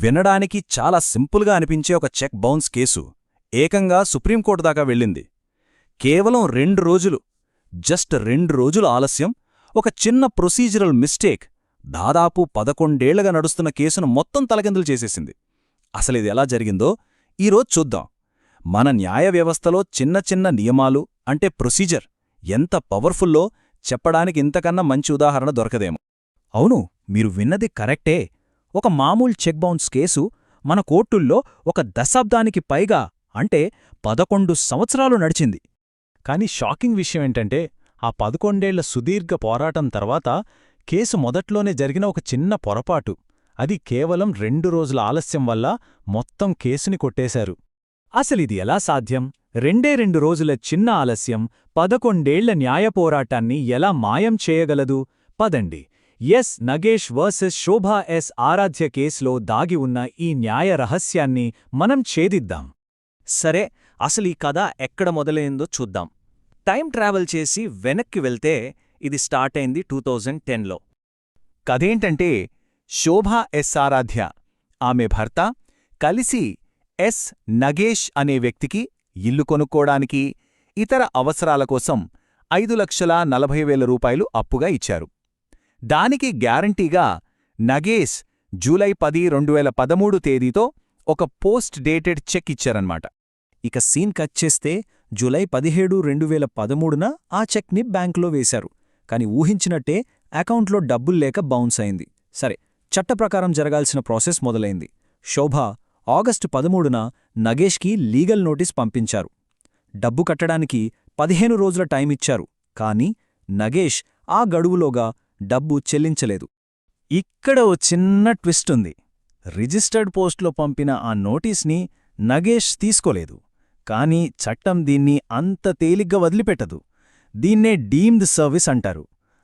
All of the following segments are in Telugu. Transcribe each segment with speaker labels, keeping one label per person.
Speaker 1: వినడానికి చాలా సింపుల్గా అనిపించే ఒక చెక్ బౌన్స్ కేసు ఏకంగా సుప్రీంకోర్టు దాకా వెళ్ళింది. కేవలం 2 రోజులు, జస్ట్ 2 రోజుల ఆలస్యం, ఒక చిన్న ప్రొసీజరల్ మిస్టేక్ దాదాపు 11 ఏళ్లుగా నడుస్తున్న కేసును మొత్తం తలకిందులు చేసేసింది. అసలిది ఎలా జరిగిందో ఈరోజు చూద్దాం. మన న్యాయ వ్యవస్థలో చిన్న చిన్న నియమాలు అంటే ప్రొసీజర్ ఎంత పవర్ఫుల్లో చెప్పడానికి ఇంతకన్నా మంచి ఉదాహరణ దొరకదేమో.
Speaker 2: అవును, మీరు విన్నది కరెక్టే. ఒక మామూలు చెక్ బౌన్స్ కేసు మన కోర్టుల్లో ఒక దశాబ్దానికి పైగా అంటే 11 సంవత్సరాలు నడిచింది. కాని షాకింగ్ విషయమేంటంటే ఆ 11 ఏళ్ల సుదీర్ఘ పోరాటం తర్వాత కేసు మొదట్లోనే జరిగిన ఒక చిన్న పొరపాటు, అది కేవలం 2 రోజుల ఆలస్యం వల్ల మొత్తం కేసుని కొట్టేశారు. అసలిది ఎలా సాధ్యం? 2 రోజుల చిన్న ఆలస్యం 11 ఏళ్ల న్యాయ పోరాటాన్ని ఎలా మాయం చేయగలదు? పదండి, ఎస్ నగేష్ వర్సెస్ శోభా ఎస్ ఆరాధ్య కేసులో దాగి ఉన్న ఈ న్యాయ రహస్యాన్ని మనం ఛేదిద్దాం.
Speaker 1: సరే, అసలీ కథ ఎక్కడ మొదలైందో చూద్దాం. టైం ట్రావెల్ చేసి వెనక్కి వెళ్తే ఇది స్టార్ట్ అయింది 2010లో. కథేంటంటే శోభా ఎస్ ఆరాధ్య, ఆమె భర్త కలిసి ఎస్ నగేష్ అనే వ్యక్తికి ఇల్లు కొనుక్కోడానికి, ఇతర అవసరాల కోసం 5,40,000 రూపాయలు అప్పుగా ఇచ్చారు. దానికి గ్యారంటీగా నగేష్ జూలై 10, 2013 తేదీతో ఒక పోస్ట్ డేటెడ్ చెక్ ఇచ్చారన్నమాట.
Speaker 2: ఇక సీన్ కట్ చేస్తే జూలై 17, 2013న ఆ చెక్ని బ్యాంకులో వేశారు. కాని ఊహించినట్టే అకౌంట్లో డబ్బుల్లేక బౌన్స్ అయింది. సరే, చట్టప్రకారం జరగాల్సిన ప్రాసెస్ మొదలైంది. శోభ ఆగస్టు 13న నగేష్కి లీగల్ నోటీస్ పంపించారు. డబ్బు కట్టడానికి 15 రోజుల టైమిచ్చారు. కాని నగేష్ ఆ గడువులోగా డబ్బు చెల్లించలేదు. ఇక్కడ ఓ చిన్న ట్విస్ట్ ఉంది. రిజిస్టర్డ్ పోస్ట్లో పంపిన ఆ నోటీస్ని నగేష్ తీసుకోలేదు. కాని చట్టం దీన్ని అంత తేలిగ్గా వదిలిపెట్టదు. దీన్నే డీమ్డ్ సర్వీస్ అంటారు.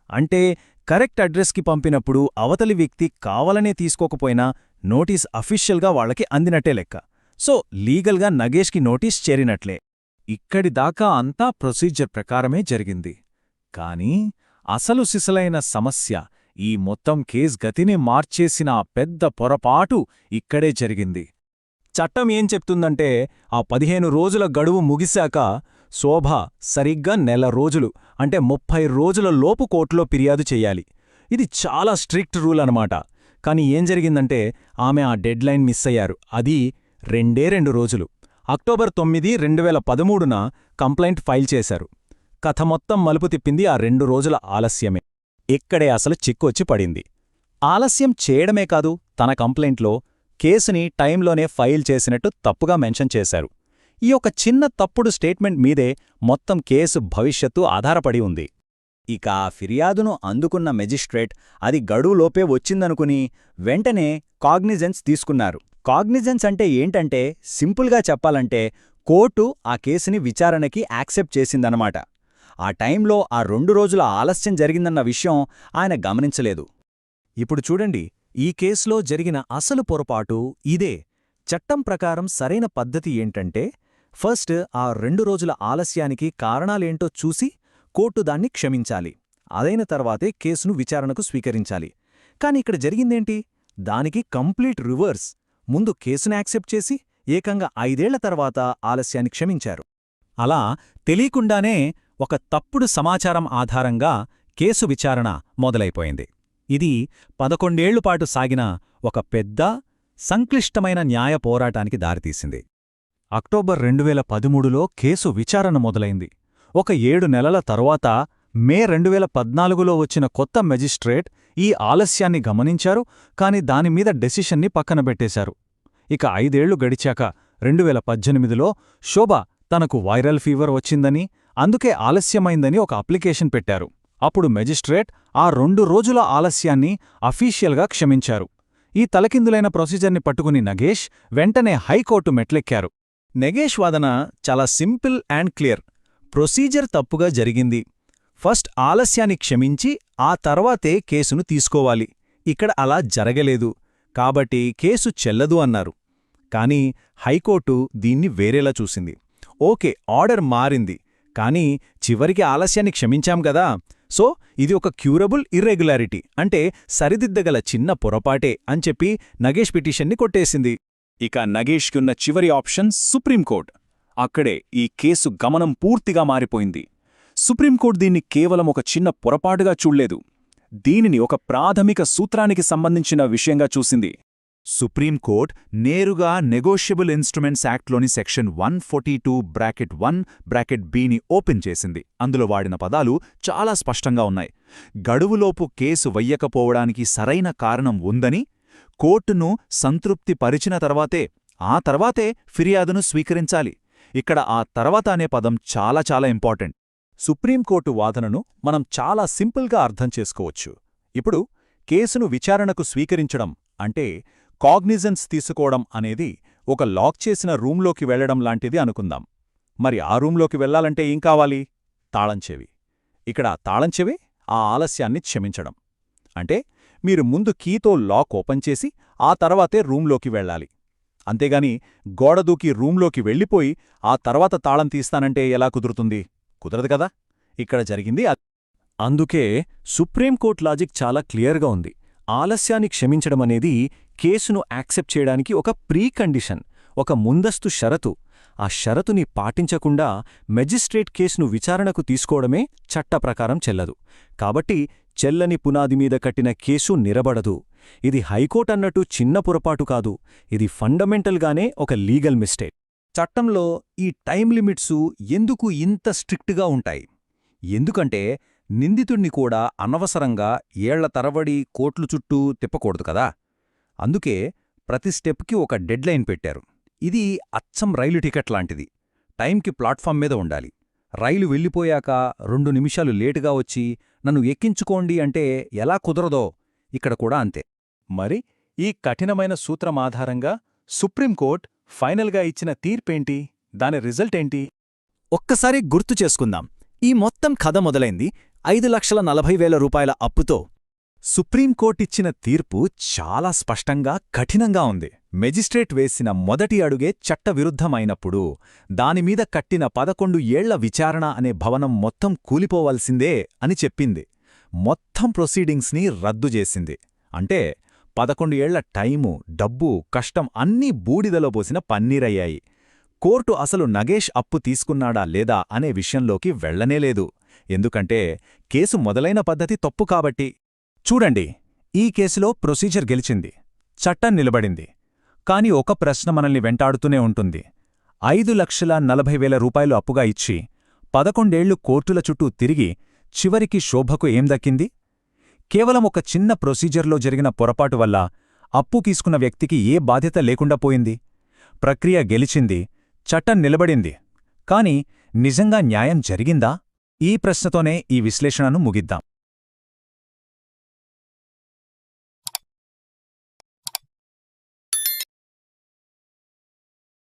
Speaker 2: అంటే కరెక్ట్ అడ్రస్కి పంపినప్పుడు అవతలి వ్యక్తి కావాలనే తీసుకోకపోయినా నోటీస్ అఫీషియల్గా వాళ్లకి అందినట్టే లెక్క. సో లీగల్గా నగేష్కి నోటీస్ చేరినట్లే. ఇక్కడిదాకా అంతా ప్రొసీజర్ ప్రకారమే జరిగింది. కాని అసలు సిసలైన సమస్య, ఈ మొత్తం కేస్ గతిని మార్చేసిన ఆ పెద్ద పొరపాటు ఇక్కడే జరిగింది. చట్టం ఏం చెప్తుందంటే ఆ 15 రోజుల గడువు ముగిశాక శోభ సరిగ్గా నెల రోజులు అంటే 30 రోజుల లోపు కోర్టులో ఫిర్యాదు చెయ్యాలి. ఇది చాలా స్ట్రిక్ట్ రూల్ అనమాట. కాని ఏం జరిగిందంటే ఆమె ఆ డెడ్లైన్ మిస్ అయ్యారు. అది 2 రోజులు. అక్టోబర్ 9, 2013న కంప్లైంట్ ఫైల్ చేశారు. కథ మొత్తం మలుపు తిప్పింది ఆ 2 రోజుల ఆలస్యమే. ఇక్కడే అసలు చిక్కొచ్చి పడింది. ఆలస్యం చేయడమే కాదు, తన కంప్లైంట్లో కేసుని టైంలోనే ఫైల్ చేసినట్టు తప్పుగా మెన్షన్ చేశారు. ఈ ఒక చిన్న తప్పుడు స్టేట్మెంట్ మీదే మొత్తం కేసు భవిష్యత్తు ఆధారపడి ఉంది.
Speaker 1: ఇక ఆ ఫిర్యాదును అందుకున్న మెజిస్ట్రేట్ అది గడువులోపే వచ్చిందనుకుని వెంటనే కాగ్నిజెన్స్ తీసుకున్నారు. కాగ్నిజెన్స్ అంటే ఏంటంటే సింపుల్గా చెప్పాలంటే కోర్టు ఆ కేసుని విచారణకి యాక్సెప్ట్ చేసిందనమాట. ఆ టైంలో ఆ 2 రోజుల ఆలస్యం జరిగిందన్న విషయం ఆయన గమనించలేదు.
Speaker 2: ఇప్పుడు చూడండి, ఈ కేసులో జరిగిన అసలు పొరపాటు ఇదే. చట్టం ప్రకారం సరైన పద్ధతి ఏంటంటే ఫస్ట్ ఆ 2 రోజుల ఆలస్యానికి కారణాలేంటో చూసి కోర్టు దాన్ని క్షమించాలి. అదైన తర్వాతే కేసును విచారణకు స్వీకరించాలి. కాని ఇక్కడ జరిగిందేంటి? దానికి కంప్లీట్ రివర్స్. ముందు కేసును యాక్సెప్ట్ చేసి ఏకంగా 5 ఏళ్ల తర్వాత ఆలస్యాన్ని క్షమించారు. అలా తెలియకుండానే ఒక తప్పుడు సమాచారం ఆధారంగా కేసు విచారణ మొదలైపోయింది. ఇది 11 ఏళ్లుపాటు సాగిన ఒక పెద్ద, సంక్లిష్టమైన న్యాయ పోరాటానికి దారితీసింది. అక్టోబర్ 2013లో కేసు విచారణ మొదలైంది. ఒక 7 నెలల తరువాత మే 2014లో వచ్చిన కొత్త మెజిస్ట్రేట్ ఈ ఆలస్యాన్ని గమనించారు. కాని దానిమీద డెసిషన్ని పక్కనబెట్టేశారు. ఇక 5 ఏళ్లు గడిచాక 2018లో శోభ తనకు వైరల్ ఫీవర్ వచ్చిందని, అందుకే ఆలస్యమైందని ఒక అప్లికేషన్ పెట్టారు. అప్పుడు మెజిస్ట్రేట్ ఆ 2 రోజుల ఆలస్యాన్ని అఫీషియల్గా క్షమించారు. ఈ తలకిందులైన ప్రొసీజర్ని పట్టుకుని నగేష్ వెంటనే హైకోర్టు మెట్లెక్కారు. నగేష్ వాదన చాలా సింపుల్ అండ్ క్లియర్. ప్రొసీజర్ తప్పుగా జరిగింది. ఫస్ట్ ఆలస్యాన్ని క్షమించి ఆ తర్వాతే కేసును తీసుకోవాలి. ఇక్కడ అలా జరగలేదు. కాబట్టి కేసు చెల్లదు అన్నారు. కాని హైకోర్టు దీన్ని వేరేలా చూసింది. ఓకే, ఆర్డర్ మారింది. కానీ చివరికి ఆలస్యాన్ని క్షమించాం గదా, సో ఇది ఒక క్యూరబుల్ ఇర్రెగ్యులారిటీ, అంటే సరిదిద్దగల చిన్న పొరపాటే అని చెప్పి నగేష్ పిటిషన్ని కొట్టేసింది.
Speaker 1: ఇక నగేష్కున్న చివరి ఆప్షన్ సుప్రీంకోర్టు. అక్కడే ఈ కేసు గమనం పూర్తిగా మారిపోయింది. సుప్రీంకోర్టు దీన్ని కేవలం ఒక చిన్న పొరపాటుగా చూడలేదు. దీనిని ఒక ప్రాథమిక సూత్రానికి సంబంధించిన విషయంగా చూసింది.
Speaker 3: సుప్రీంకోర్టు నేరుగా నెగోషియబుల్ ఇన్స్ట్రుమెంట్స్ యాక్ట్లోని సెక్షన్ 142(1)(bని ఓపెన్ చేసింది. అందులో వాడిన పదాలు చాలా స్పష్టంగా ఉన్నాయి. గడువులోపు కేసు వెయ్యకపోవడానికి సరైన కారణం ఉందని, కోర్టును సంతృప్తి పరిచిన తర్వాతే ఫిర్యాదును స్వీకరించాలి. ఇక్కడ ఆ తర్వాత అనే పదం చాలా చాలా ఇంపార్టెంట్.
Speaker 2: సుప్రీంకోర్టు వాదనను మనం చాలా సింపుల్గా అర్థం చేసుకోవచ్చు. ఇప్పుడు కేసును విచారణకు స్వీకరించడం అంటే కాగ్నిజెన్స్ తీసుకోవడం అనేది ఒక లాక్ చేసిన రూంలోకి వెళ్లడం లాంటిది అనుకుందాం. మరి ఆ రూంలోకి వెళ్లాలంటే ఏం కావాలి? తాళంచెవి. ఇక్కడ తాళంచెవే ఆ ఆలస్యాన్ని క్షమించడం. అంటే మీరు ముందు కీతో లాక్ ఓపెన్ చేసి ఆ తర్వాతే రూంలోకి వెళ్ళాలి. అంతేగాని గోడదూకి రూంలోకి వెళ్ళిపోయి ఆ తర్వాత తాళం తీస్తానంటే ఎలా కుదురుతుంది? కుదరదు కదా. ఇక్కడ జరిగింది అందుకే సుప్రీంకోర్టు లాజిక్ చాలా క్లియర్గా ఉంది. ఆలస్యాన్ని క్షమించడమనేది కేసును యాక్సెప్ట్ చేయడానికి ఒక ప్రీకండిషన్, ఒక ముందస్తు షరతు. ఆ షరతుని పాటించకుండా మెజిస్ట్రేట్ కేసును విచారణకు తీసుకోవడమే చట్టప్రకారం చెల్లదు. కాబట్టి చెల్లని పునాదిమీద కట్టిన కేసు నిలబడదు. ఇది హైకోర్టన్నట్టు చిన్న పొరపాటు కాదు, ఇది ఫండమెంటల్గానే ఒక లీగల్ మిస్టేక్. చట్టంలో ఈ టైం లిమిట్సు ఎందుకు ఇంత స్ట్రిక్ట్గా ఉంటాయి? ఎందుకంటే నిందితుణ్ణి కూడా అనవసరంగా ఏళ్ల తరబడి కోర్టుల చుట్టూ తిప్పకూడదు కదా. అందుకే ప్రతి స్టెప్కి ఒక డెడ్లైన్ పెట్టారు. ఇది అచ్చం రైలు టికెట్ లాంటిది. టైంకి ప్లాట్ఫామ్ మీద ఉండాలి. రైలు వెళ్ళిపోయాక 2 నిమిషాలు లేటుగా వచ్చి నన్ను ఎక్కించుకోండి అంటే ఎలా కుదరదో ఇక్కడ కూడా అంతే. మరి ఈ కఠినమైన సూత్రం ఆధారంగా సుప్రీంకోర్టు ఫైనల్గా ఇచ్చిన తీర్పేంటి? దాని రిజల్ట్ ఏంటి? ఒక్కసారి గుర్తు చేసుకుందాం. ఈ మొత్తం కథ మొదలైంది 5,40,000 రూపాయల అప్పుతో. సుప్రీంకోర్టిచ్చిన తీర్పు చాలా స్పష్టంగా, కఠినంగా ఉంది. మెజిస్ట్రేట్ వేసిన మొదటి అడుగే చట్టవిరుద్ధమైనప్పుడు దానిమీద కట్టిన 11 ఏళ్ల విచారణ అనే భవనం మొత్తం కూలిపోవాల్సిందే అని చెప్పింది. మొత్తం ప్రొసీడింగ్స్ని రద్దు చేసింది. అంటే 11 ఏళ్ల టైము, డబ్బు, కష్టం అన్నీ బూడిదలో పోసిన పన్నీరయ్యాయి. కోర్టు అసలు నగేష్ అప్పు తీసుకున్నాడా లేదా అనే విషయంలోకి వెళ్లనేలేదు. ఎందుకంటే కేసు మొదలైన పద్ధతి తప్పు కాబట్టి. చూడండి, ఈ కేసులో ప్రొసీజర్ గెలిచింది, చట్టం నిలబడింది. కాని ఒక ప్రశ్న మనల్ని వెంటాడుతూనే ఉంటుంది. 5,40,000 రూపాయలు అప్పుగా ఇచ్చి 11 ఏళ్లు కోర్టుల చుట్టూ తిరిగి చివరికి శోభకు ఏం దక్కింది? కేవలం ఒక చిన్న ప్రొసీజర్లో జరిగిన పొరపాటు వల్ల అప్పు తీసుకున్న వ్యక్తికి ఏ బాధ్యత లేకుండా పోయింది. ప్రక్రియ గెలిచింది, చట్టం నిలబడింది. కాని నిజంగా న్యాయం జరిగిందా? ఈ ప్రశ్నతోనే ఈ విశ్లేషణను ముగిద్దాం.